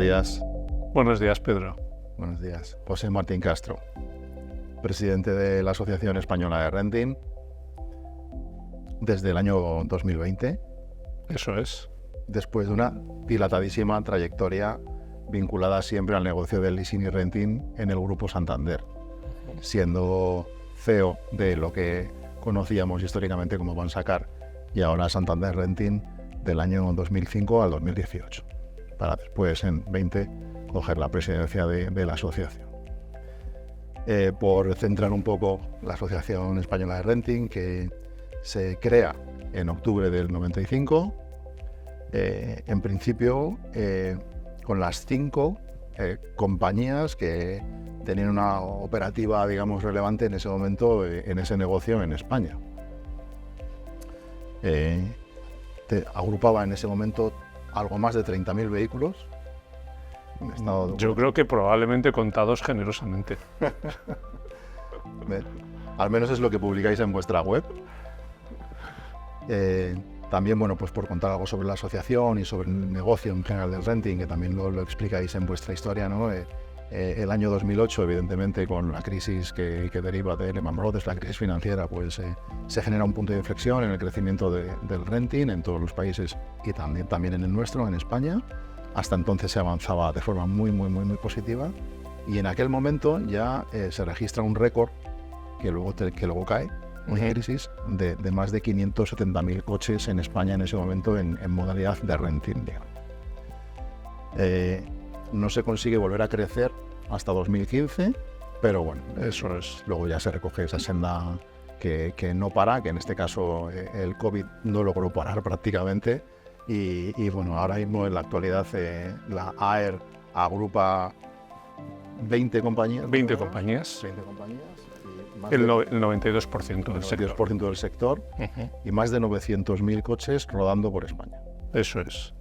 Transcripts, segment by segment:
días. Buenos días, Pedro. Buenos días. José Martín Castro, presidente de la Asociación Española de Renting desde el año 2020. Eso es. Después de una dilatadísima trayectoria vinculada siempre al negocio del leasing y renting en el Grupo Santander, siendo CEO de lo que conocíamos históricamente como Bansacar y ahora Santander Renting del año 2005 al 2018, para después en 20 coger la presidencia de la asociación. Por centrar un poco la Asociación Española de Renting, que se crea en octubre del 95, en principio con las 5 compañías que tenían una operativa, digamos, relevante en ese momento en ese negocio en España. Agrupaba en ese momento algo más de 30.000 vehículos. Yo creo que probablemente contados generosamente. Al menos es lo que publicáis en vuestra web. También, bueno, pues por contar algo sobre la asociación y sobre el negocio en general del renting, que también lo explicáis en vuestra historia, ¿no? El año 2008, evidentemente, con la crisis que deriva de Lehman Brothers, la crisis financiera, pues se genera un punto de inflexión en el crecimiento del renting en todos los países y también en el nuestro, en España. Hasta entonces se avanzaba de forma muy positiva, y en aquel momento ya se registra un récord que luego cae, una crisis de más de 570.000 coches en España en ese momento en modalidad de renting. No se consigue volver a crecer hasta 2015, pero bueno, eso es. Luego ya se recoge esa senda que no para, que en este caso el COVID no logró parar prácticamente. Y bueno, ahora mismo en la actualidad la AER agrupa 20 compañías. 20 compañías. 20 compañías. El 92% del sector. 92% del sector y más de 900.000 coches rodando por España. Eso es.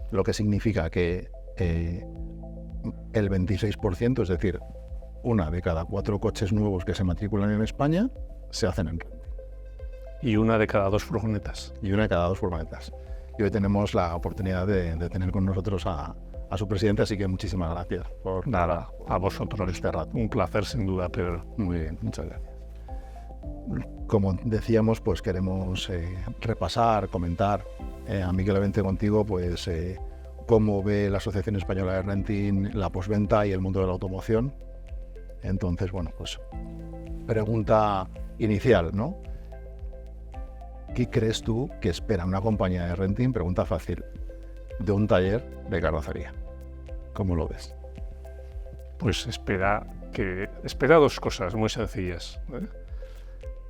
Lo que significa que el 26%, es decir, 1 de cada 4 coches nuevos que se matriculan en España, se hacen en renting. Y 1 de cada 2 furgonetas. Y 1 de cada 2 furgonetas. Y hoy tenemos la oportunidad de tener con nosotros a su presidente, así que muchísimas gracias por nada, a vosotros este rato. Un placer sin duda, Pedro. Muy bien, muchas gracias. Como decíamos, pues queremos repasar, comentar amigablemente contigo, pues cómo ve la Asociación Española de Renting la postventa y el mundo de la automoción. Entonces, bueno, pues pregunta inicial, ¿no? ¿Qué crees tú que espera una compañía de renting? Pregunta fácil. De un taller de carrocería. ¿Cómo lo ves? Pues espera 2 cosas muy sencillas.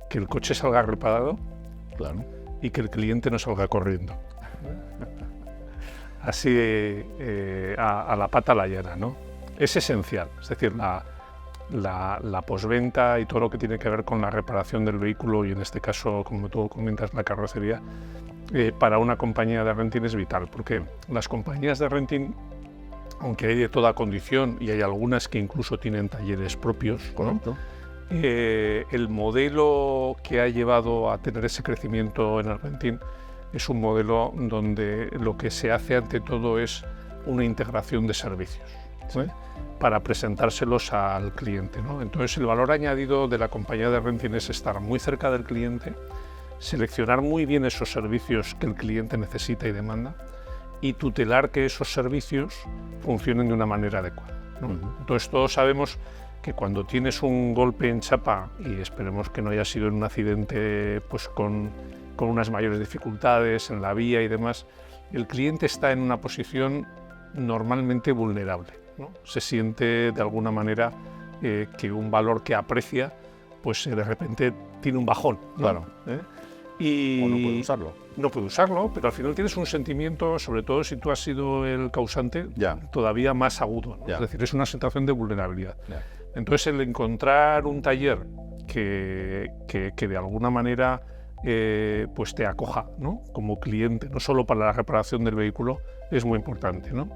Que el coche salga reparado, claro, y que el cliente no salga corriendo. Así a la pata la llana, ¿no? Es esencial. Es decir, la postventa y todo lo que tiene que ver con la reparación del vehículo, y en este caso, como tú comentas, la carrocería, para una compañía de renting es vital, porque las compañías de renting, aunque hay de toda condición y hay algunas que incluso tienen talleres propios, correcto, ¿no? El modelo que ha llevado a tener ese crecimiento en el renting es un modelo donde lo que se hace ante todo es una integración de servicios, ¿sí? Para presentárselos al cliente, ¿no? Entonces el valor añadido de la compañía de renting es estar muy cerca del cliente, seleccionar muy bien esos servicios que el cliente necesita y demanda, y tutelar que esos servicios funcionen de una manera adecuada, ¿no? Entonces todos sabemos que cuando tienes un golpe en chapa, y esperemos que no haya sido en un accidente pues con unas mayores dificultades en la vía y demás, el cliente está en una posición normalmente vulnerable, ¿no? Se siente de alguna manera que un valor que aprecia pues de repente tiene un bajón, ¿no? Claro. Y o no puede usarlo. No puede usarlo, pero al final tienes un sentimiento, sobre todo si tú has sido el causante, todavía más agudo, ¿no? Es decir, es una situación de vulnerabilidad. Entonces el encontrar un taller que de alguna manera pues te acoja, ¿no? Como cliente, no solo para la reparación del vehículo, es muy importante, ¿no?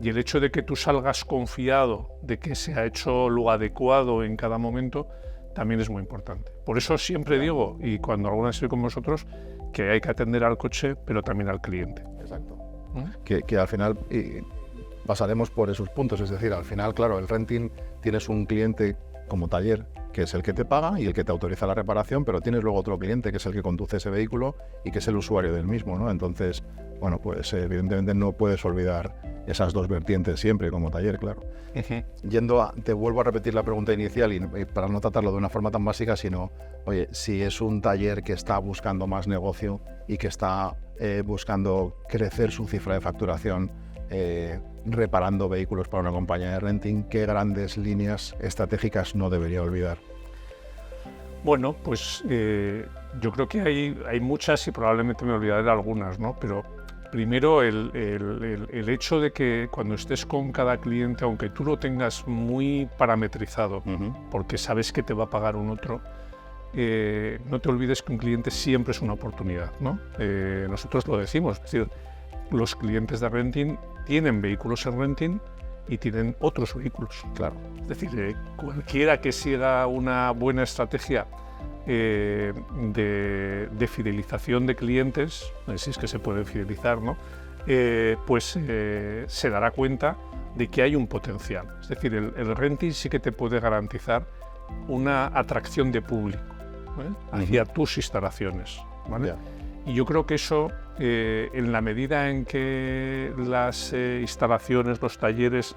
Y el hecho de que tú salgas confiado de que se ha hecho lo adecuado en cada momento también es muy importante. Por eso siempre digo, y cuando alguna vez estoy con vosotros, que hay que atender al coche, pero también al cliente. Exacto. Que al final pasaremos por esos puntos. Es decir, al final, claro, el renting tienes un cliente como taller, que es el que te paga y el que te autoriza la reparación, pero tienes luego otro cliente que es el que conduce ese vehículo y que es el usuario del mismo, ¿no? Entonces, bueno, pues evidentemente no puedes olvidar esas dos vertientes siempre como taller, claro. Te vuelvo a repetir la pregunta inicial y para no tratarlo de una forma tan básica, sino, oye, si es un taller que está buscando más negocio y que está buscando crecer su cifra de facturación, reparando vehículos para una compañía de renting, ¿qué grandes líneas estratégicas no debería olvidar? Bueno, pues yo creo que hay muchas y probablemente me olvidaré de algunas, ¿no? Pero primero el hecho de que cuando estés con cada cliente, aunque tú lo tengas muy parametrizado, porque sabes que te va a pagar un otro, no te olvides que un cliente siempre es una oportunidad, ¿no? Nosotros lo decimos, es decir, los clientes de renting tienen vehículos en renting y tienen otros vehículos. Claro. Es decir, cualquiera que siga una buena estrategia de fidelización de clientes, si es que se pueden fidelizar, ¿no? Pues se dará cuenta de que hay un potencial. Es decir, el renting sí que te puede garantizar una atracción de público hacia tus instalaciones, ¿vale? Yeah. Y yo creo que eso, en la medida en que las instalaciones, los talleres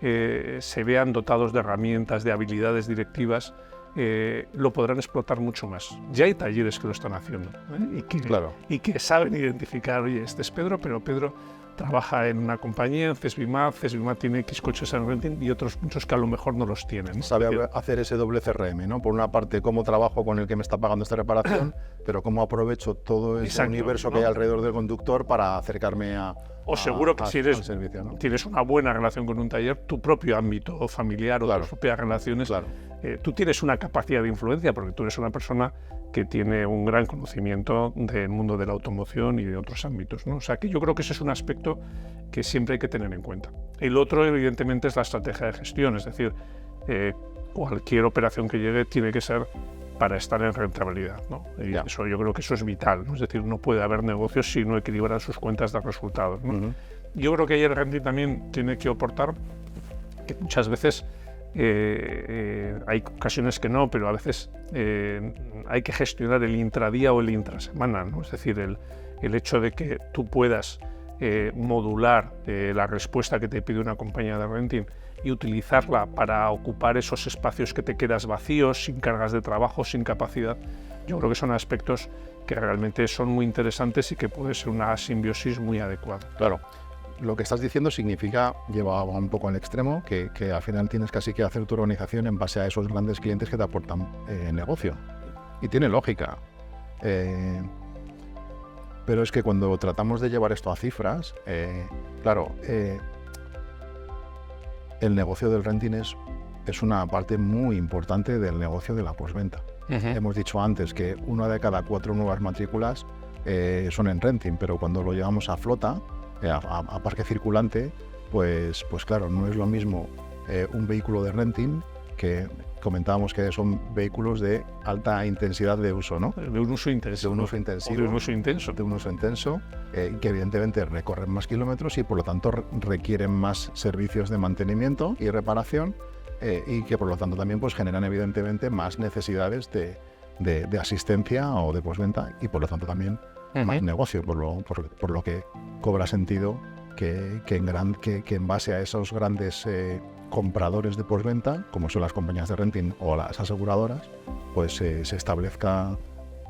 se vean dotados de herramientas, de habilidades directivas, lo podrán explotar mucho más. Ya hay talleres que lo están haciendo y que saben identificar, oye, este es Pedro, pero Pedro trabaja en una compañía, en CESBIMAT tiene X coches en renting y otros muchos que a lo mejor no los tienen, ¿no? Sabe hacer ese doble CRM, ¿no? Por una parte, cómo trabajo con el que me está pagando esta reparación, pero cómo aprovecho todo ese universo que hay alrededor del conductor para acercarme a seguro que si eres, al servicio, ¿no? Tienes una buena relación con un taller, tu propio ámbito familiar o tus propias relaciones, tú tienes una capacidad de influencia porque tú eres una persona que tiene un gran conocimiento del mundo de la automoción y de otros ámbitos, ¿no? O sea que yo creo que ese es un aspecto que siempre hay que tener en cuenta. El otro, evidentemente, es la estrategia de gestión, es decir, cualquier operación que llegue tiene que ser para estar en rentabilidad, ¿no? Y eso, yo creo que eso es vital, ¿no? Es decir, no puede haber negocios si no equilibran sus cuentas de resultados, ¿no? Yo creo que ahí el renting también tiene que aportar que muchas veces hay ocasiones que no, pero a veces hay que gestionar el intradía o el intrasemana, ¿no? Es decir, el hecho de que tú puedas modular la respuesta que te pide una compañía de renting y utilizarla para ocupar esos espacios que te quedas vacíos, sin cargas de trabajo, sin capacidad. Yo creo que son aspectos que realmente son muy interesantes y que puede ser una simbiosis muy adecuada. Claro. Lo que estás diciendo significa, lleva un poco al extremo, que al final tienes casi que hacer tu organización en base a esos grandes clientes que te aportan negocio. Y tiene lógica. Pero es que cuando tratamos de llevar esto a cifras, el negocio del renting es una parte muy importante del negocio de la postventa. Hemos dicho antes que 1 de cada 4 nuevas matrículas son en renting, pero cuando lo llevamos a flota, a parque circulante, pues claro, no es lo mismo un vehículo de renting, que comentábamos que son vehículos de alta intensidad de uso, ¿no? De un uso intenso. De un uso intensivo. De un uso intenso. De un uso intenso, que evidentemente recorren más kilómetros y por lo tanto requieren más servicios de mantenimiento y reparación, y que por lo tanto también pues generan evidentemente más necesidades de asistencia o de postventa y por lo tanto también más negocio, por lo que cobra sentido que en base a esos grandes compradores de postventa, como son las compañías de renting o las aseguradoras, pues se establezca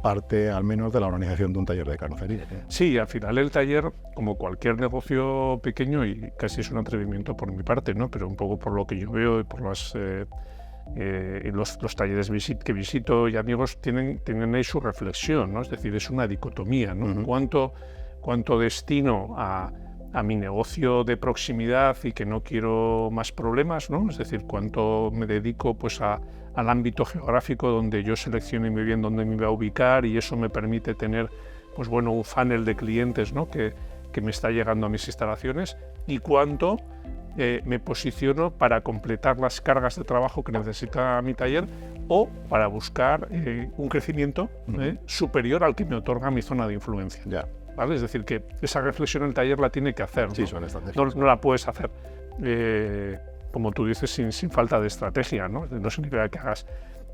parte al menos de la organización de un taller de carrocería. Sí, al final el taller, como cualquier negocio pequeño, y casi es un atrevimiento por mi parte, ¿no? Pero un poco por lo que yo veo y por los talleres que visito y amigos tienen ahí su reflexión, ¿no? Es decir, es una dicotomía, ¿no? ¿Cuánto destino a mi negocio de proximidad y que no quiero más problemas, ¿no? Es decir, cuánto me dedico pues al ámbito geográfico donde yo selecciono muy bien dónde me voy a ubicar y eso me permite tener pues bueno, un funnel de clientes, ¿no? que me está llegando a mis instalaciones, y cuánto me posiciono para completar las cargas de trabajo que necesita mi taller o para buscar un crecimiento superior al que me otorga mi zona de influencia. Ya. ¿Vale? Es decir, que esa reflexión el taller la tiene que hacer, ¿no? Sí, son estrategias. No la puedes hacer como tú dices, sin falta de estrategia, ¿no? No significa que hagas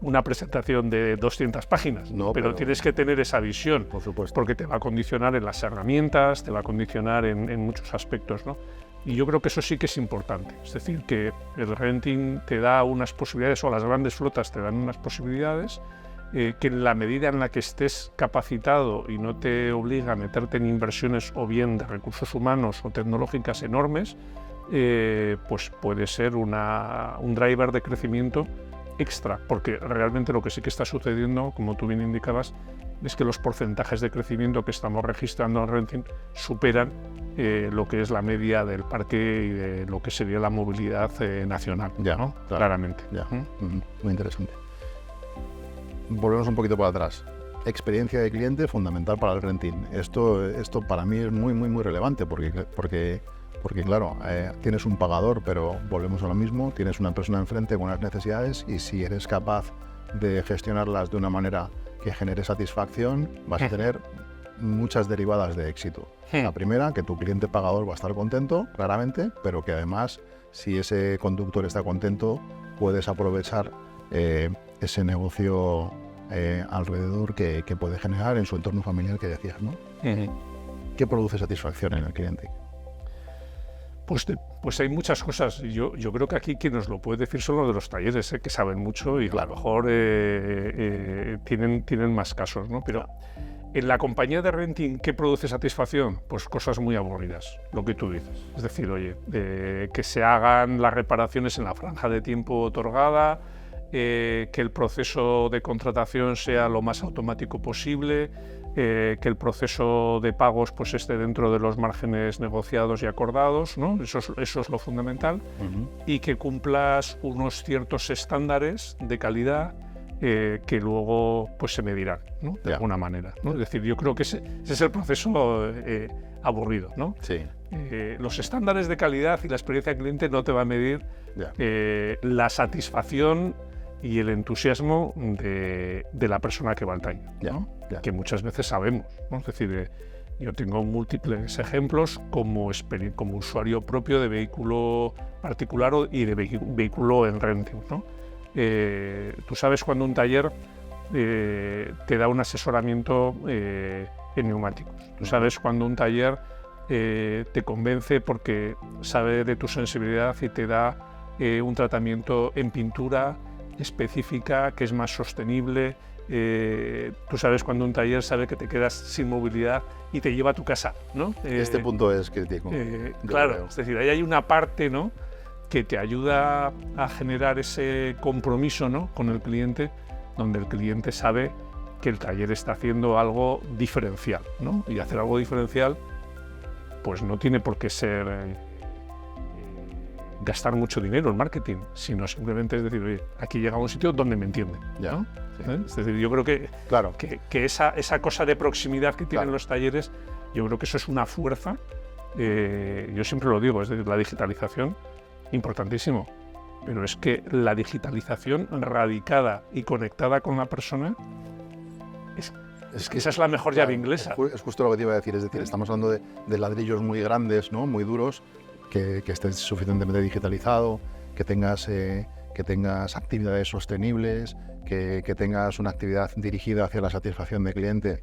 una presentación de 200 páginas, no, pero tienes que tener esa visión, por supuesto, porque te va a condicionar en las herramientas, te va a condicionar en muchos aspectos, ¿no? Y yo creo que eso sí que es importante, es decir, que el renting te da unas posibilidades, o las grandes flotas te dan unas posibilidades, que en la medida en la que estés capacitado y no te obliga a meterte en inversiones o bien de recursos humanos o tecnológicas enormes, pues puede ser un driver de crecimiento extra, porque realmente lo que sí que está sucediendo, como tú bien indicabas, es que los porcentajes de crecimiento que estamos registrando en renting superan lo que es la media del parque y de lo que sería la movilidad nacional, ya, ¿no? Claro, claramente. Ya. Muy interesante. Volvemos un poquito para atrás. Experiencia de cliente fundamental para el renting. Esto para mí es muy, muy, muy relevante porque claro, tienes un pagador, pero volvemos a lo mismo, tienes una persona enfrente con unas necesidades y si eres capaz de gestionarlas de una manera que genere satisfacción, vas a tener muchas derivadas de éxito. La primera, que tu cliente pagador va a estar contento, claramente, pero que además, si ese conductor está contento, puedes aprovechar ese negocio alrededor que puede generar en su entorno familiar que decías, ¿no? ¿Qué produce satisfacción en el cliente? Pues hay muchas cosas. Yo creo que aquí quien nos lo puede decir son los de los talleres, que saben mucho y claro, a lo mejor tienen más casos, ¿no? Pero en la compañía de renting, ¿qué produce satisfacción? Pues cosas muy aburridas, lo que tú dices. Es decir, oye, que se hagan las reparaciones en la franja de tiempo otorgada, que el proceso de contratación sea lo más automático posible, que el proceso de pagos pues esté dentro de los márgenes negociados y acordados, ¿no? Eso es lo fundamental, y que cumplas unos ciertos estándares de calidad que luego pues se medirán, ¿no? De alguna manera, ¿no? Es decir, yo creo que ese es el proceso aburrido, ¿no? Sí. Los estándares de calidad y la experiencia del cliente no te va a medir la satisfacción y el entusiasmo de la persona que va al taller, ¿no? Que muchas veces sabemos, ¿no? Es decir, yo tengo múltiples ejemplos como usuario propio de vehículo particular y de vehículo en renting, ¿no? Tú sabes cuando un taller te da un asesoramiento en neumáticos. Tú sabes cuando un taller te convence porque sabe de tu sensibilidad y te da un tratamiento en pintura específica que es más sostenible. Tú sabes cuando un taller sabe que te quedas sin movilidad y te lleva a tu casa, ¿no? Este punto es crítico. Claro, es decir, ahí hay una parte, ¿no?, que te ayuda a generar ese compromiso, ¿no?, con el cliente, donde el cliente sabe que el taller está haciendo algo diferencial, ¿no? Y hacer algo diferencial pues no tiene por qué ser gastar mucho dinero en marketing, sino simplemente es decir, oye, aquí llega a un sitio donde me entienden, ¿no? Sí. Es decir, yo creo que esa cosa de proximidad que tienen los talleres, yo creo que eso es una fuerza. Yo siempre lo digo, es decir, la digitalización, importantísimo, pero es que la digitalización radicada y conectada con la persona es que esa es la mejor llave inglesa. Es justo lo que te iba a decir, es decir, estamos hablando de ladrillos muy grandes, ¿no?, muy duros, que estés suficientemente digitalizado, que tengas actividades sostenibles, que tengas una actividad dirigida hacia la satisfacción del cliente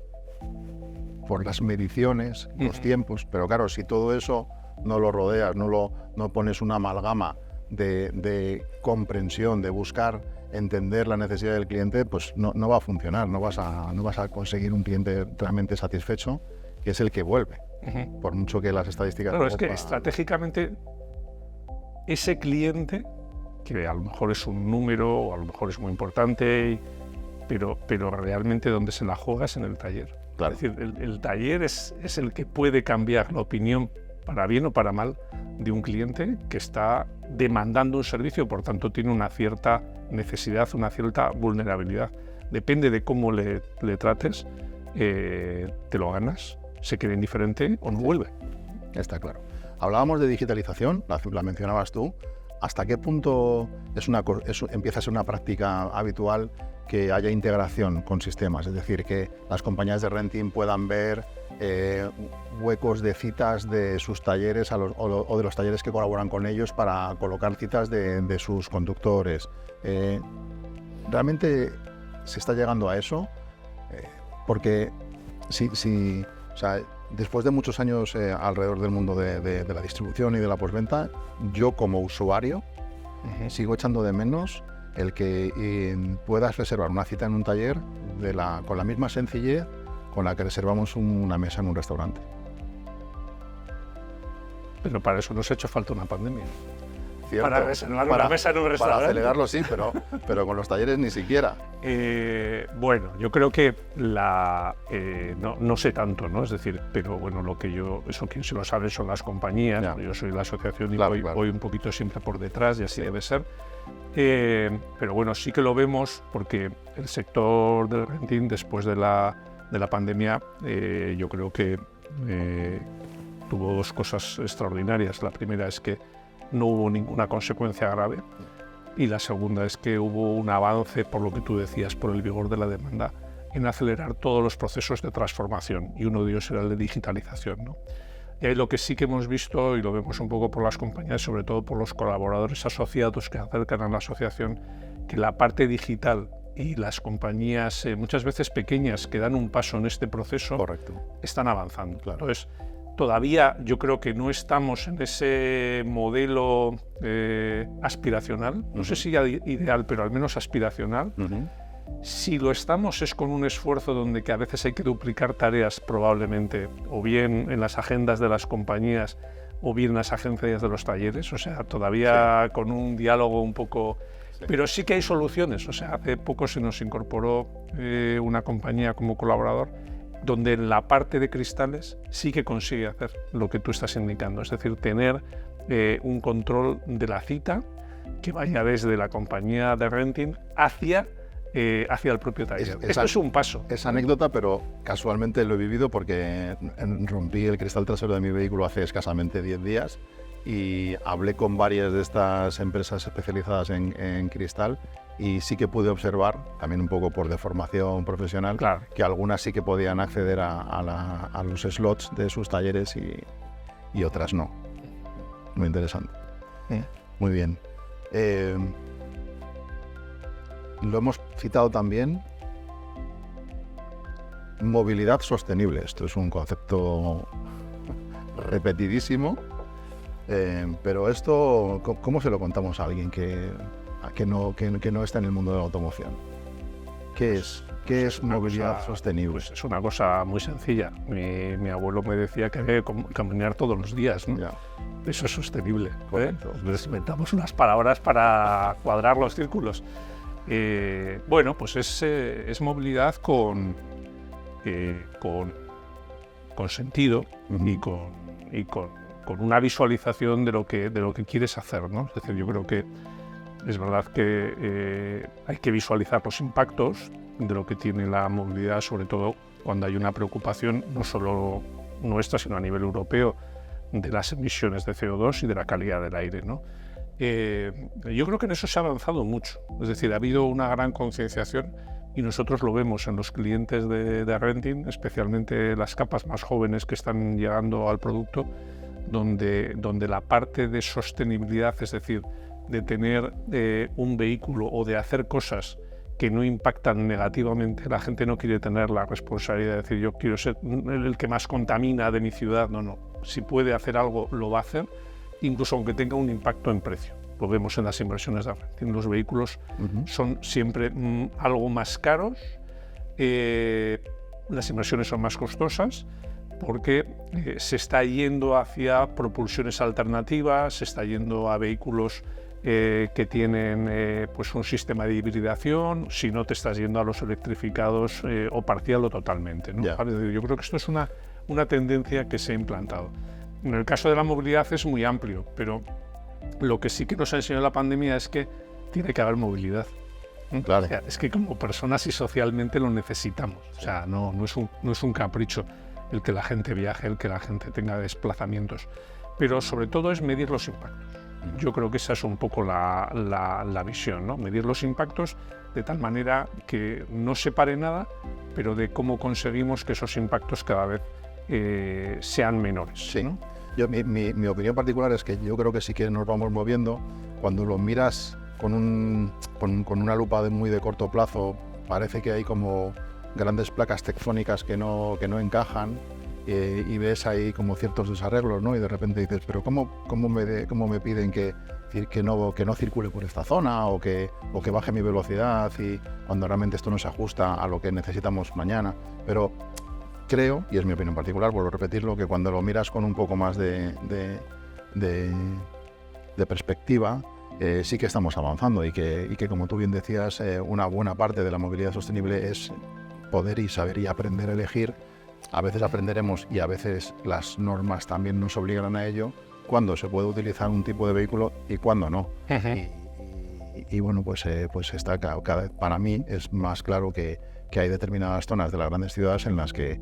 por las mediciones, los tiempos, pero claro, si todo eso no lo rodeas, no pones una amalgama de comprensión, de buscar entender la necesidad del cliente, pues no va a funcionar, no vas a conseguir un cliente realmente satisfecho, que es el que vuelve, por mucho que las estadísticas... Claro, es que estratégicamente ese cliente, que a lo mejor es un número, o a lo mejor es muy importante, pero realmente donde se la juega es en el taller. Claro. Es decir, el taller es el que puede cambiar la opinión, para bien o para mal, de un cliente que está demandando un servicio, por tanto tiene una cierta necesidad, una cierta vulnerabilidad. Depende de cómo le trates, te lo ganas, se queda indiferente o no vuelve. Está claro. Hablábamos de digitalización, la mencionabas tú. ¿Hasta qué punto empieza a ser una práctica habitual que haya integración con sistemas? Es decir, que las compañías de renting puedan ver huecos de citas de sus talleres o de los talleres que colaboran con ellos para colocar citas de sus conductores. Realmente se está llegando a eso, porque o sea, después de muchos años alrededor del mundo de la distribución y de la postventa, yo como usuario sigo echando de menos el que puedas reservar una cita en un taller con la misma sencillez con la que reservamos una mesa en un restaurante. Pero para eso nos ha hecho falta una pandemia. Cierto, para reservar una mesa en un restaurante. Para acelerarlo sí, pero con los talleres ni siquiera. Bueno, yo creo que no sé tanto, ¿no? Es decir, pero bueno, eso quien se lo sabe son las compañías. Ya. Yo soy la asociación y voy un poquito siempre por detrás y así debe ser. Pero bueno, sí que lo vemos porque el sector del renting después de la pandemia yo creo que tuvo dos cosas extraordinarias. La primera es que no hubo ninguna consecuencia grave y la segunda es que hubo un avance, por lo que tú decías, por el vigor de la demanda, en acelerar todos los procesos de transformación, y uno de ellos era el de digitalización, ¿no? Y ahí lo que sí que hemos visto, y lo vemos un poco por las compañías, sobre todo por los colaboradores asociados que acercan a la asociación, que la parte digital y las compañías muchas veces pequeñas que dan un paso en este proceso, correcto, están avanzando. Claro. Entonces, todavía yo creo que no estamos en ese modelo aspiracional, no sé si ideal, pero al menos aspiracional. Si lo estamos es con un esfuerzo donde que a veces hay que duplicar tareas probablemente, o bien en las agendas de las compañías, o bien en las agencias de los talleres, o sea, todavía con un diálogo un poco... Sí. Pero sí que hay soluciones, o sea, hace poco se nos incorporó una compañía como colaborador donde en la parte de cristales sí que consigue hacer lo que tú estás indicando, es decir, tener un control de la cita que vaya desde la compañía de renting hacia el propio taller. Esto es un paso. Es anécdota, pero casualmente lo he vivido porque rompí el cristal trasero de mi vehículo hace escasamente 10 días y hablé con varias de estas empresas especializadas en cristal y sí que pude observar, también un poco por deformación profesional, claro, que algunas sí que podían acceder a los slots de sus talleres y otras no. Muy interesante. Muy bien. Lo hemos citado también, movilidad sostenible. Esto es un concepto repetidísimo, pero esto, ¿cómo se lo contamos a alguien que no está en el mundo de la automoción? ¿Qué es movilidad sostenible? Pues es una cosa muy sencilla. Mi abuelo me decía que había que caminar todos los días, ¿no? Ya. Eso es sostenible. Entonces inventamos unas palabras para cuadrar los círculos. Bueno, pues es movilidad con sentido y con una visualización de lo que quieres hacer, ¿no? Es decir, yo creo que es verdad que hay que visualizar los impactos de lo que tiene la movilidad, sobre todo cuando hay una preocupación no solo nuestra, sino a nivel europeo, de las emisiones de CO2 y de la calidad del aire, ¿no? Yo creo que en eso se ha avanzado mucho, es decir, ha habido una gran concienciación y nosotros lo vemos en los clientes de renting, especialmente las capas más jóvenes que están llegando al producto, donde la parte de sostenibilidad, es decir, de tener un vehículo o de hacer cosas que no impactan negativamente, la gente no quiere tener la responsabilidad de decir yo quiero ser el que más contamina de mi ciudad, no, si puede hacer algo lo va a hacer, incluso aunque tenga un impacto en precio. Lo vemos en las inversiones de renting. Los vehículos son siempre algo más caros, las inversiones son más costosas porque se está yendo hacia propulsiones alternativas, se está yendo a vehículos que tienen pues un sistema de hibridación, si no te estás yendo a los electrificados o parcial o totalmente, ¿no? Yeah. Yo creo que esto es una tendencia que se ha implantado. En el caso de la movilidad es muy amplio, pero lo que sí que nos ha enseñado la pandemia es que tiene que haber movilidad. Claro. O sea, es que como personas y socialmente lo necesitamos. O sea, no es un capricho el que la gente viaje, el que la gente tenga desplazamientos. Pero sobre todo es medir los impactos. Yo creo que esa es un poco la visión, ¿no? Medir los impactos de tal manera que no se pare nada, pero de cómo conseguimos que esos impactos cada vez sean menores. Sí. ¿no? Mi opinión particular es que yo creo que sí que nos vamos moviendo. Cuando lo miras con una lupa muy de corto plazo, parece que hay como grandes placas tectónicas que no encajan, y ves ahí como ciertos desarreglos, ¿no? Y de repente dices, pero ¿cómo me piden que no circule por esta zona o que baje mi velocidad, y cuando realmente esto no se ajusta a lo que necesitamos mañana? Pero creo, y es mi opinión particular, vuelvo a repetirlo, que cuando lo miras con un poco más de perspectiva, sí que estamos avanzando, y que como tú bien decías, una buena parte de la movilidad sostenible es poder y saber y aprender a elegir. A veces aprenderemos y a veces las normas también nos obligan a ello, cuándo se puede utilizar un tipo de vehículo y cuándo no. Y bueno, pues está cada vez, para mí es más claro que hay determinadas zonas de las grandes ciudades en las que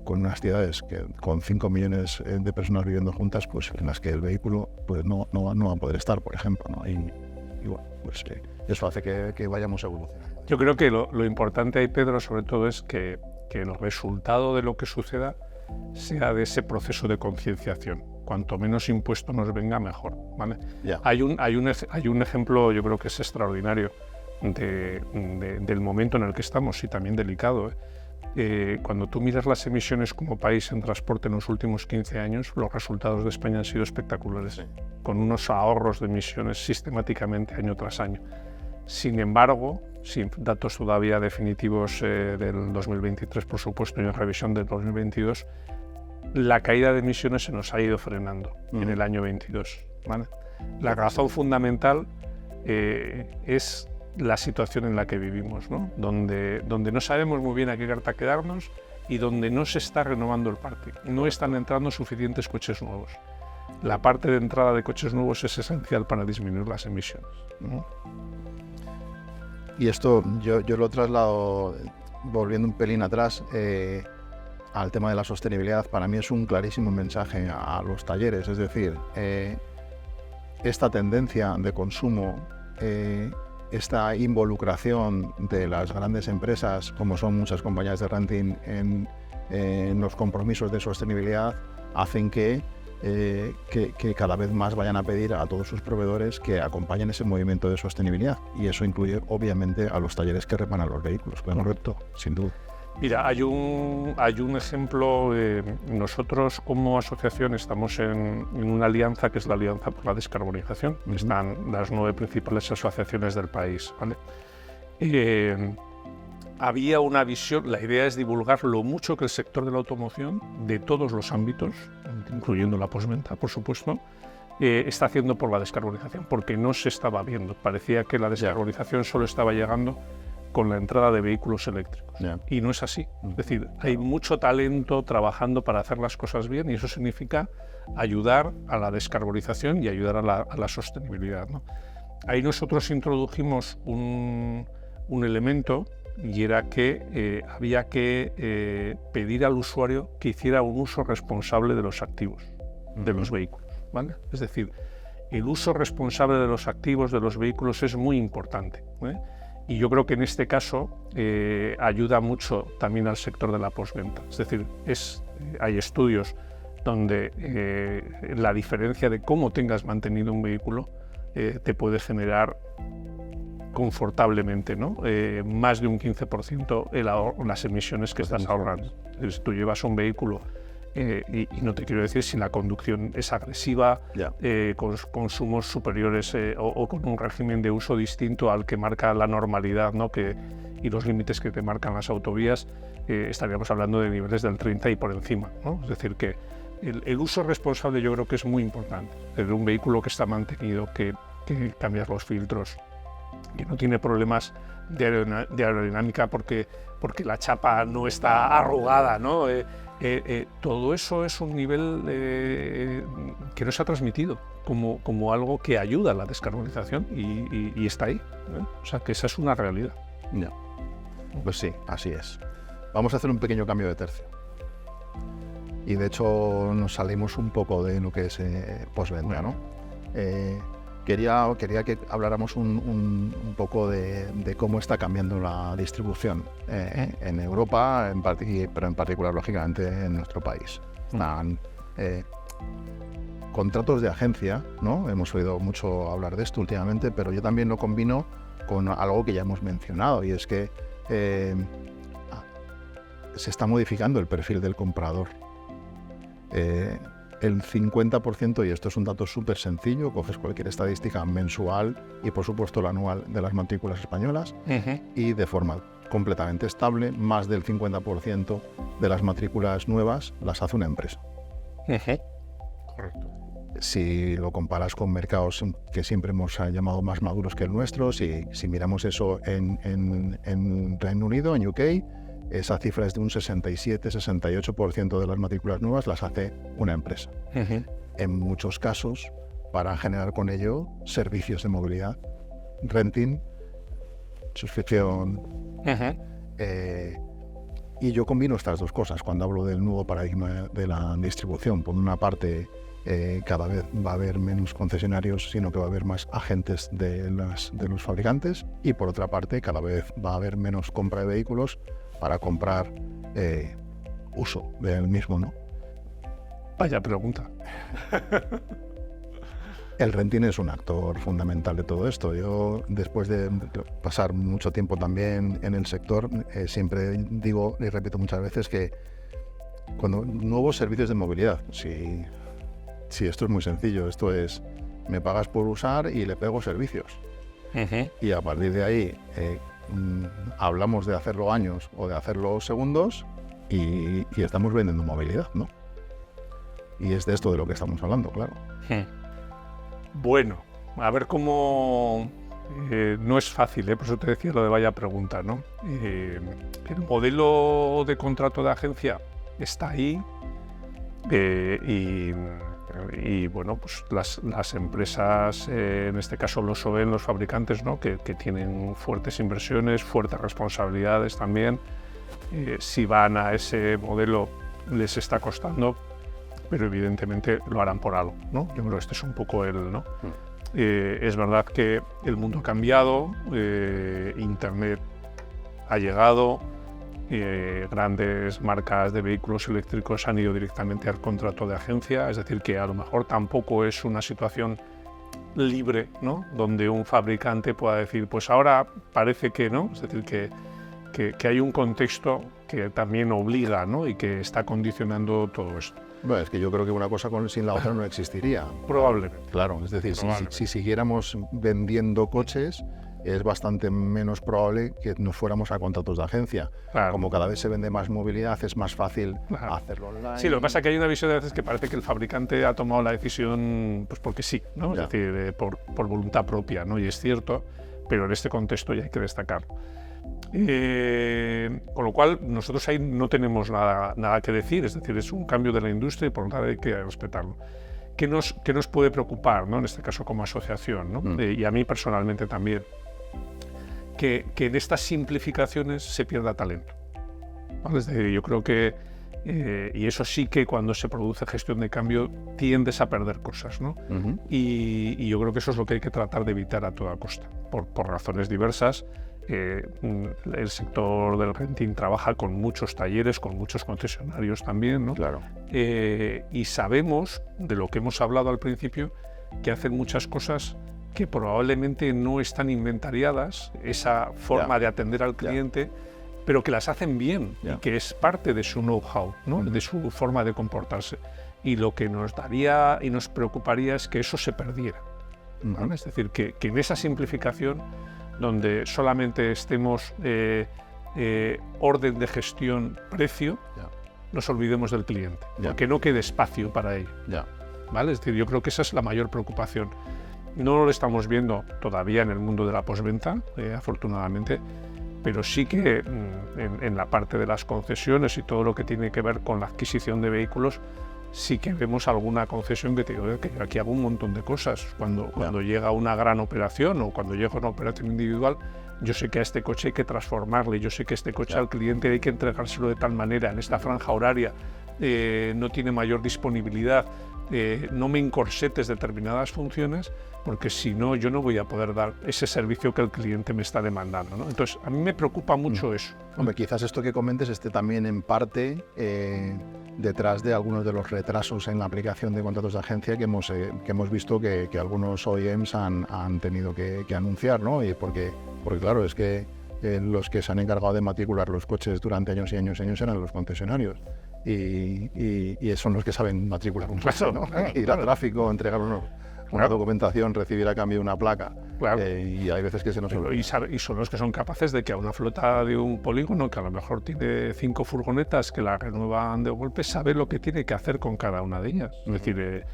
con unas ciudades con 5 millones de personas viviendo juntas, pues en las que el vehículo pues no va a poder estar, por ejemplo, ¿no? Y bueno, pues eso hace que vayamos evolucionando. Yo creo que lo importante ahí, Pedro, sobre todo es que el resultado de lo que suceda sea de ese proceso de concienciación. Cuanto menos impuesto nos venga, mejor, ¿vale? Yeah. Hay un ejemplo, yo creo que es extraordinario, del momento en el que estamos, y también delicado. Cuando tú miras las emisiones como país en transporte en los últimos 15 años, los resultados de España han sido espectaculares, Sí. con unos ahorros de emisiones sistemáticamente año tras año. Sin embargo, sin datos todavía definitivos del 2023, por supuesto, y en revisión del 2022, la caída de emisiones se nos ha ido frenando en el año 22. ¿Vale? La razón fundamental es la situación en la que vivimos, ¿no? Donde no sabemos muy bien a qué carta quedarnos y donde no se está renovando el parque. No están entrando suficientes coches nuevos. La parte de entrada de coches nuevos es esencial para disminuir las emisiones, ¿no? Y esto yo lo traslado, volviendo un pelín atrás, al tema de la sostenibilidad. Para mí es un clarísimo mensaje a los talleres, es decir, esta tendencia de consumo, esta involucración de las grandes empresas, como son muchas compañías de renting, en los compromisos de sostenibilidad, hacen que cada vez más vayan a pedir a todos sus proveedores que acompañen ese movimiento de sostenibilidad, y eso incluye obviamente a los talleres que reparan los vehículos. Correcto, sin duda. Mira, hay un ejemplo. Nosotros como asociación estamos en una alianza que es la Alianza por la Descarbonización. Están las 9 principales asociaciones del país, ¿vale? Había una visión, la idea es divulgar lo mucho que el sector de la automoción, de todos los ámbitos, incluyendo la postventa, por supuesto, está haciendo por la descarbonización, porque no se estaba viendo. Parecía que la descarbonización solo estaba llegando con la entrada de vehículos eléctricos. Y no es así. Es decir, hay mucho talento trabajando para hacer las cosas bien, y eso significa ayudar a la descarbonización y ayudar a la sostenibilidad, ¿no? Ahí nosotros introdujimos un elemento, y era que había que pedir al usuario que hiciera un uso responsable de los activos de los vehículos, ¿vale? Es decir, el uso responsable de los activos de los vehículos es muy importante, ¿eh? Y yo creo que en este caso ayuda mucho también al sector de la postventa. Es decir, hay estudios donde la diferencia de cómo tengas mantenido un vehículo te puede generar confortablemente, ¿no? Más de un 15% las emisiones que estás ahorrando. Si tú llevas un vehículo y no te quiero decir si la conducción es agresiva, con consumos superiores o con un régimen de uso distinto al que marca la normalidad, ¿no? Y los límites que te marcan las autovías, estaríamos hablando de niveles del 30 y por encima, ¿no? Es decir, que el uso responsable yo creo que es muy importante. De un vehículo que está mantenido, que cambias los filtros, que no tiene problemas de aerodinámica porque la chapa no está arrugada, ¿no? Todo eso es un nivel que no se ha transmitido como algo que ayuda a la descarbonización y está ahí, ¿eh? O sea, que esa es una realidad. Ya. Pues sí, así es. Vamos a hacer un pequeño cambio de tercio. Y de hecho nos salimos un poco de lo que es postventa, ¿no? quería que habláramos un poco de cómo está cambiando la distribución en Europa, pero en particular, lógicamente, en nuestro país. Están contratos de agencia, ¿no? Hemos oído mucho hablar de esto últimamente, pero yo también lo combino con algo que ya hemos mencionado, y es que se está modificando el perfil del comprador. El 50%, y esto es un dato súper sencillo, coges cualquier estadística mensual y por supuesto la anual de las matrículas españolas, y de forma completamente estable, más del 50% de las matrículas nuevas las hace una empresa. Correcto. Si lo comparas con mercados que siempre hemos llamado más maduros que el nuestro, si miramos eso en Reino Unido, en UK, esa cifra es de un 67-68% de las matrículas nuevas las hace una empresa. En muchos casos, para generar con ello servicios de movilidad, renting, suscripción. Y yo combino estas dos cosas cuando hablo del nuevo paradigma de la distribución. Por una parte, cada vez va a haber menos concesionarios, sino que va a haber más agentes de los fabricantes, y por otra parte, cada vez va a haber menos compra de vehículos para comprar uso del mismo, ¿no? Vaya pregunta. El renting es un actor fundamental de todo esto. Yo, después de pasar mucho tiempo también en el sector, siempre digo y repito muchas veces que cuando nuevos servicios de movilidad, si esto es muy sencillo, esto es, me pagas por usar y le pego servicios. Y a partir de ahí hablamos de hacerlo años o de hacerlo segundos, y estamos vendiendo movilidad, ¿no? Y es de esto de lo que estamos hablando, claro. Bueno, a ver cómo... no es fácil, por eso te decía lo de vaya pregunta, ¿no? El modelo de contrato de agencia está ahí, y bueno, pues las empresas, en este caso los OEM, los fabricantes, ¿no? que tienen fuertes inversiones, fuertes responsabilidades también, si van a ese modelo les está costando, pero evidentemente lo harán por algo, ¿no? Yo creo que este es un poco el, ¿no? Es verdad que el mundo ha cambiado, Internet ha llegado, grandes marcas de vehículos eléctricos han ido directamente al contrato de agencia, es decir, que a lo mejor tampoco es una situación libre, ¿no? Donde un fabricante pueda decir, pues ahora parece que no, es decir, que hay un contexto que también obliga, ¿no? Y que está condicionando todo esto. Bueno, es que yo creo que una cosa sin la otra no existiría. Probablemente. Claro, es decir, si siguiéramos vendiendo coches, es bastante menos probable que nos fuéramos a contratos de agencia. Claro. Como cada vez se vende más movilidad, es más fácil hacerlo online. Sí, lo que pasa es que hay una visión de veces que parece que el fabricante ha tomado la decisión pues porque sí, ¿no? Es decir, por voluntad propia, ¿no? Y es cierto, pero en este contexto ya hay que destacarlo. Con lo cual, nosotros ahí no tenemos nada que decir, es decir, es un cambio de la industria y por lo tanto hay que respetarlo. ¿Qué nos puede preocupar, ¿no? En este caso como asociación, ¿no? Y a mí personalmente también, que en estas simplificaciones se pierda talento, ¿vale? Es decir, yo creo que, y eso sí que cuando se produce gestión de cambio tiendes a perder cosas, ¿no? Y yo creo que eso es lo que hay que tratar de evitar a toda costa, por razones diversas. El sector del renting trabaja con muchos talleres, con muchos concesionarios también, ¿no? Claro. Y sabemos, de lo que hemos hablado al principio, que hacen muchas cosas que probablemente no están inventariadas, esa forma de atender al cliente, pero que las hacen bien y que es parte de su know-how, ¿no? De su forma de comportarse. Y lo que nos daría y nos preocuparía es que eso se perdiera, ¿vale? Es decir, que en esa simplificación, donde solamente estemos orden de gestión, precio, nos olvidemos del cliente, porque no quede espacio para ello. ¿Vale? Es decir, yo creo que esa es la mayor preocupación. No lo estamos viendo todavía en el mundo de la postventa, afortunadamente, pero sí que en la parte de las concesiones y todo lo que tiene que ver con la adquisición de vehículos, sí que vemos alguna concesión que te digo que aquí hago un montón de cosas. Cuando llega una gran operación o cuando llega una operación individual, yo sé que a este coche hay que transformarle, yo sé que este coche al cliente hay que entregárselo de tal manera, en esta franja horaria no tiene mayor disponibilidad, no me encorsetes determinadas funciones, porque si no, yo no voy a poder dar ese servicio que el cliente me está demandando, ¿no? Entonces, a mí me preocupa mucho eso. Hombre, quizás esto que comentes esté también en parte detrás de algunos de los retrasos en la aplicación de contratos de agencia que hemos visto que algunos OEMs han tenido que anunciar, ¿no? Y porque claro, es que los que se han encargado de matricular los coches durante años y años y años eran los concesionarios. Y son los que saben matricular un coche, ¿no? Ir a tráfico, entregar una documentación, recibir a cambio una placa. Claro. Y hay veces que se nos olvida. Y son los que son capaces de que a una flota de un polígono, que a lo mejor tiene 5 furgonetas que la renuevan de golpe, sabe lo que tiene que hacer con cada una de ellas. Es decir,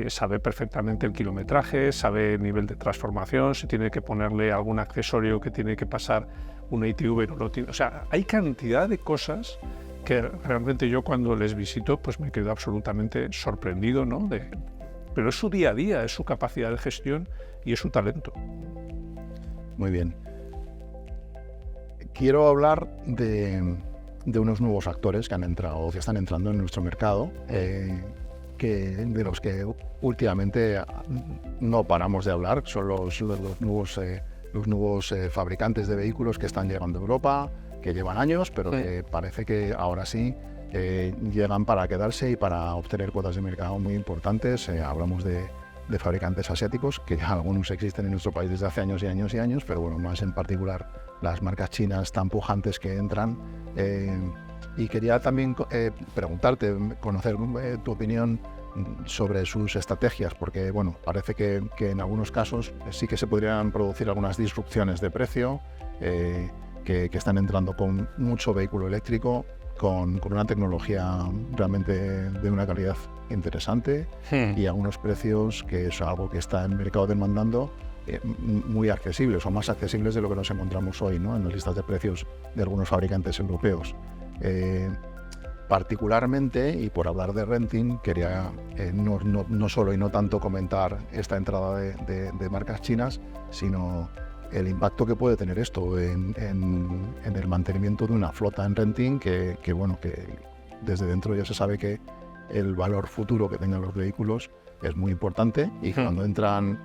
sabe perfectamente el kilometraje, sabe el nivel de transformación, si tiene que ponerle algún accesorio que tiene que pasar una ITV, no lo tiene. O sea, hay cantidad de cosas que realmente yo cuando les visito pues me quedo absolutamente sorprendido, ¿no? Pero es su día a día, es su capacidad de gestión y es su talento. Muy bien. Quiero hablar de unos nuevos actores que han entrado o que están entrando en nuestro mercado, de los que últimamente no paramos de hablar. Son los nuevos fabricantes de vehículos que están llegando a Europa, que llevan años, pero que parece que ahora sí llegan para quedarse y para obtener cuotas de mercado muy importantes. Hablamos de fabricantes asiáticos, que ya algunos existen en nuestro país desde hace años y años y años, pero bueno, más en particular las marcas chinas tan pujantes que entran. Y quería también preguntarte, conocer tu opinión sobre sus estrategias, porque bueno, parece que en algunos casos sí que se podrían producir algunas disrupciones de precio, que están entrando con mucho vehículo eléctrico, con una tecnología realmente de una calidad interesante y a unos precios que es algo que está el mercado demandando, muy accesibles o más accesibles de lo que nos encontramos hoy, ¿no? En las listas de precios de algunos fabricantes europeos. Particularmente, y por hablar de Renting, quería no solo y no tanto comentar esta entrada de marcas chinas, sino el impacto que puede tener esto en el mantenimiento de una flota en Renting, que desde dentro ya se sabe que el valor futuro que tengan los vehículos es muy importante, y cuando entran,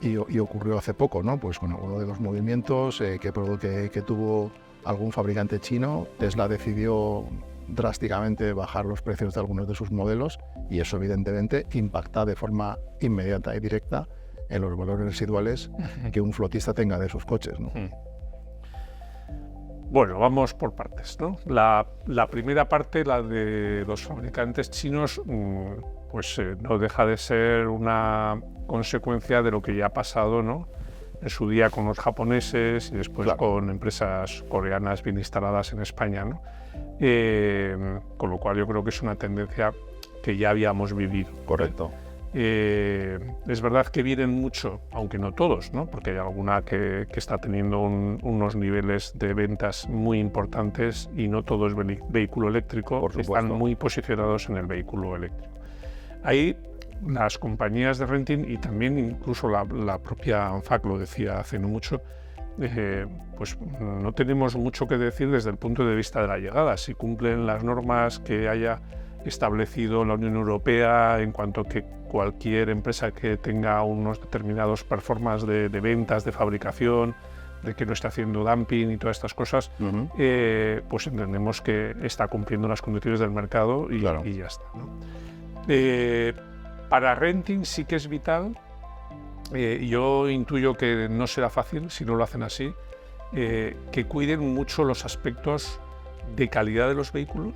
y ocurrió hace poco, ¿no? Pues con uno de los movimientos que tuvo algún fabricante chino, Tesla decidió drásticamente bajar los precios de algunos de sus modelos, y eso evidentemente impacta de forma inmediata y directa en los valores residuales que un flotista tenga de sus coches, ¿no? Bueno, vamos por partes, ¿no? La primera parte, la de los fabricantes chinos, pues no deja de ser una consecuencia de lo que ya ha pasado, ¿no? En su día con los japoneses y después con empresas coreanas bien instaladas en España, ¿no? Con lo cual yo creo que es una tendencia que ya habíamos vivido. Correcto. Es verdad que vienen mucho, aunque no todos, ¿no? Porque hay alguna que está teniendo unos niveles de ventas muy importantes, y no todo es vehículo eléctrico, están muy posicionados en el vehículo eléctrico. Ahí las compañías de Renting, y también incluso la propia ANFAC lo decía hace no mucho, pues no tenemos mucho que decir desde el punto de vista de la llegada. Si cumplen las normas que haya establecido la Unión Europea en cuanto a que cualquier empresa que tenga unos determinados performances de ventas, de fabricación, de que no está haciendo dumping y todas estas cosas, pues entendemos que está cumpliendo las condiciones del mercado y ya está, ¿no? Para Renting sí que es vital, yo intuyo que no será fácil si no lo hacen así, que cuiden mucho los aspectos de calidad de los vehículos,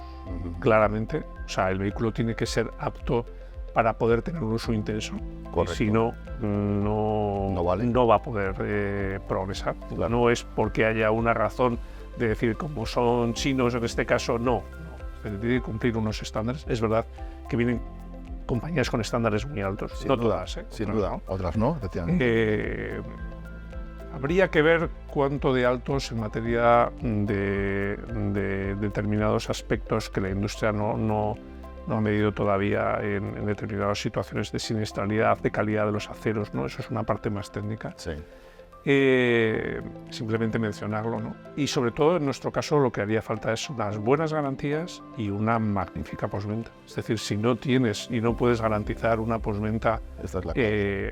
claramente. O sea, el vehículo tiene que ser apto para poder tener un uso intenso. Correcto. Si no, no va a poder progresar. Claro. No es porque haya una razón de decir, como son chinos en este caso, no. Se tiene que cumplir unos estándares. Es verdad que vienen compañías con estándares muy altos, sin no duda, todas, sin duda, ¿no? Otras no, efectivamente. Habría que ver cuánto de altos en materia de determinados aspectos que la industria no ha medido todavía en determinadas situaciones de siniestralidad, de calidad de los aceros, ¿no? Eso es una parte más técnica. Sí. Simplemente mencionarlo, ¿no? Y sobre todo en nuestro caso lo que haría falta es unas buenas garantías y una magnífica postventa. Es decir, si no tienes y no puedes garantizar una postventa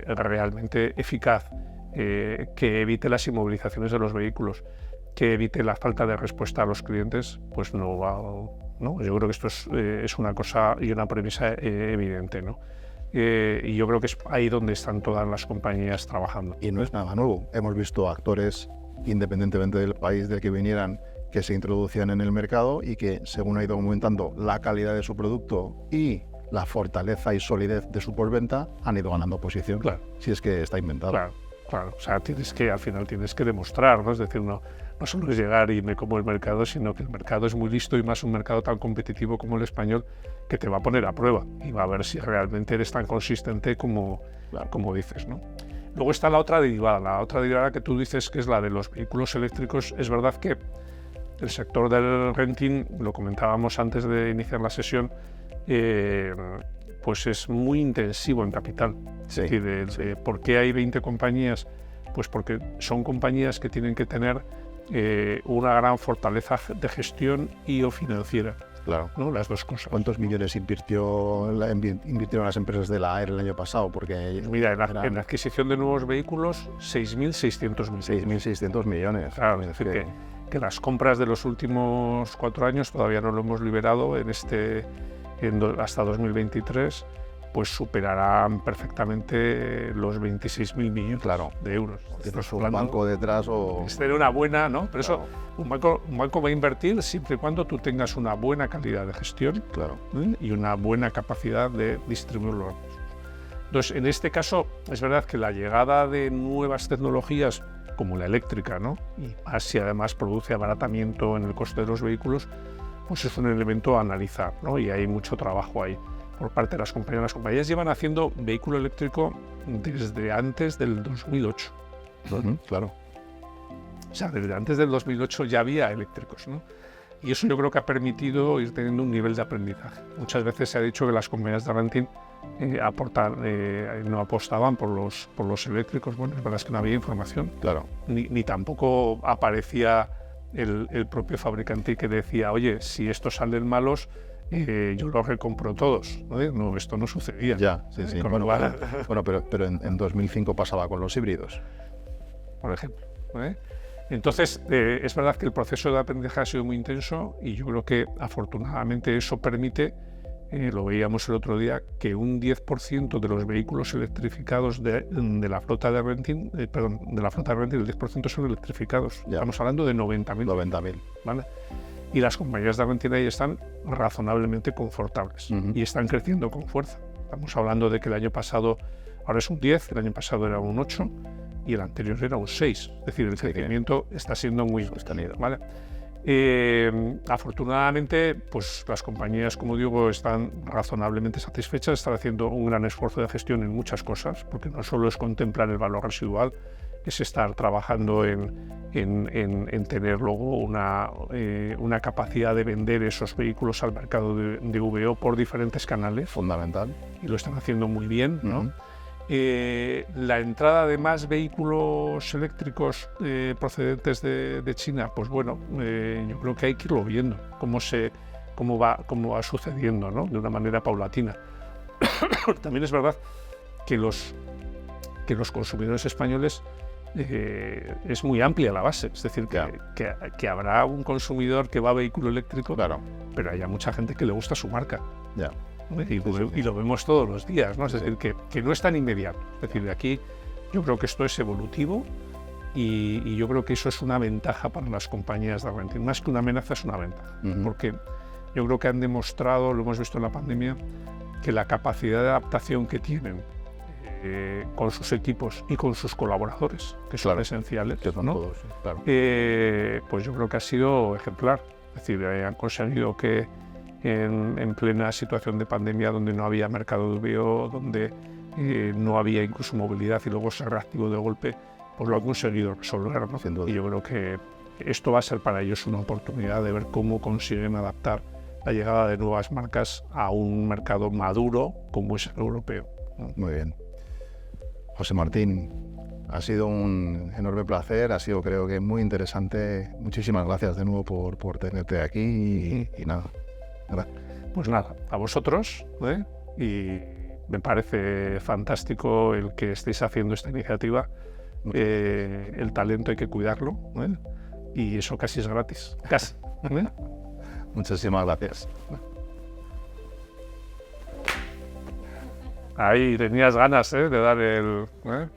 realmente eficaz, que evite las inmovilizaciones de los vehículos, que evite la falta de respuesta a los clientes, pues no va, ¿no? Yo creo que esto es una cosa y una premisa evidente, ¿no? Y yo creo que es ahí donde están todas las compañías trabajando. Y no es nada nuevo. Hemos visto actores, independientemente del país del que vinieran, que se introducían en el mercado y que, según ha ido aumentando la calidad de su producto y la fortaleza y solidez de su postventa, han ido ganando posición. Claro. Si es que está inventado. Claro. O sea, al final tienes que demostrar, ¿no? Es decir, no solo es llegar y me como el mercado, sino que el mercado es muy listo y más un mercado tan competitivo como el español, que te va a poner a prueba y va a ver si realmente eres tan consistente como dices, ¿no? Luego está la otra derivada que tú dices, que es la de los vehículos eléctricos. Es verdad que el sector del renting, lo comentábamos antes de iniciar la sesión, pues es muy intensivo en capital. Sí, es decir, ¿por qué hay 20 compañías? Pues porque son compañías que tienen que tener una gran fortaleza de gestión y o financiera. Claro. ¿No? Las dos cosas. ¿Cuántos millones invirtieron las empresas de la AER el año pasado? Porque mira, en la adquisición de nuevos vehículos, 6.600 millones. 6.600 millones. Claro, es decir, que las compras de los últimos 4 años todavía no lo hemos liberado hasta 2023, pues superarán perfectamente los 26.000 millones de euros. Tienes un banco detrás o... Es tener una buena, ¿no? Pero claro. Eso, un banco va a invertir siempre y cuando tú tengas una buena calidad de gestión, claro, y una buena capacidad de distribuir los recursos. Entonces, en este caso, es verdad que la llegada de nuevas tecnologías como la eléctrica, ¿no? Y más si además produce abaratamiento en el coste de los vehículos, pues es un elemento a analizar, ¿no? Y hay mucho trabajo ahí por parte de las compañías. Las compañías llevan haciendo vehículo eléctrico desde antes del 2008. Claro. O sea, desde antes del 2008 ya había eléctricos, ¿no? Y eso yo creo que ha permitido ir teniendo un nivel de aprendizaje. Muchas veces se ha dicho que las compañías de renting no apostaban por los eléctricos. Bueno, es verdad es que no había información. Claro. Ni tampoco aparecía el propio fabricante que decía, oye, si estos salen malos, yo los recompro todos. No, esto no sucedía. Ya, sí. Bueno, pero en 2005 pasaba con los híbridos. Por ejemplo. Entonces, es verdad que el proceso de aprendizaje ha sido muy intenso y yo creo que afortunadamente eso permite, lo veíamos el otro día, que un 10% de los vehículos electrificados de la flota de renting, el 10% son electrificados. Ya. Estamos hablando de 90.000. 90.000. ¿Vale? Y las compañías de renting ahí están razonablemente confortables y están creciendo con fuerza. Estamos hablando de que el año pasado, ahora es un 10, el año pasado era un 8 y el anterior era un 6. Es decir, el crecimiento está siendo muy sostenido, ¿vale? Afortunadamente, pues las compañías, como digo, están razonablemente satisfechas, están haciendo un gran esfuerzo de gestión en muchas cosas, porque no solo es contemplar el valor residual, es estar trabajando en tener luego una capacidad de vender esos vehículos al mercado de VO por diferentes canales. Fundamental. Y lo están haciendo muy bien, ¿no? La entrada de más vehículos eléctricos procedentes de China, pues bueno, yo creo que hay que irlo viendo, cómo va sucediendo, ¿no? De una manera paulatina. También es verdad que los consumidores españoles es muy amplia la base, es decir, que habrá un consumidor que va a vehículo eléctrico, claro, pero hay mucha gente que le gusta su marca. Ya. Y lo vemos todos los días, ¿no? Es decir, que no es tan inmediato. Es decir, de aquí yo creo que esto es evolutivo y yo creo que eso es una ventaja para las compañías de renting. Más que una amenaza, es una ventaja. Porque yo creo que han demostrado, lo hemos visto en la pandemia, que la capacidad de adaptación que tienen con sus equipos y con sus colaboradores, que son esenciales, que son ¿no? todos, claro. Pues yo creo que ha sido ejemplar. Es decir, han conseguido que en plena situación de pandemia, donde no había mercado de VO, donde no había incluso movilidad y luego se reactivó de golpe, pues lo han conseguido resolver, ¿no? Sin duda. Y yo creo que esto va a ser para ellos una oportunidad de ver cómo consiguen adaptar la llegada de nuevas marcas a un mercado maduro como es el europeo, ¿no? Muy bien. José Martín, Ha sido un enorme placer, ha sido creo que muy interesante. Muchísimas gracias de nuevo por tenerte aquí y nada. Pues nada, a vosotros, ¿eh? Y me parece fantástico el que estéis haciendo esta iniciativa. El talento hay que cuidarlo, ¿eh? Y eso casi es gratis, casi. ¿Eh? Muchísimas gracias. Ahí tenías ganas, ¿eh? De dar el... ¿eh?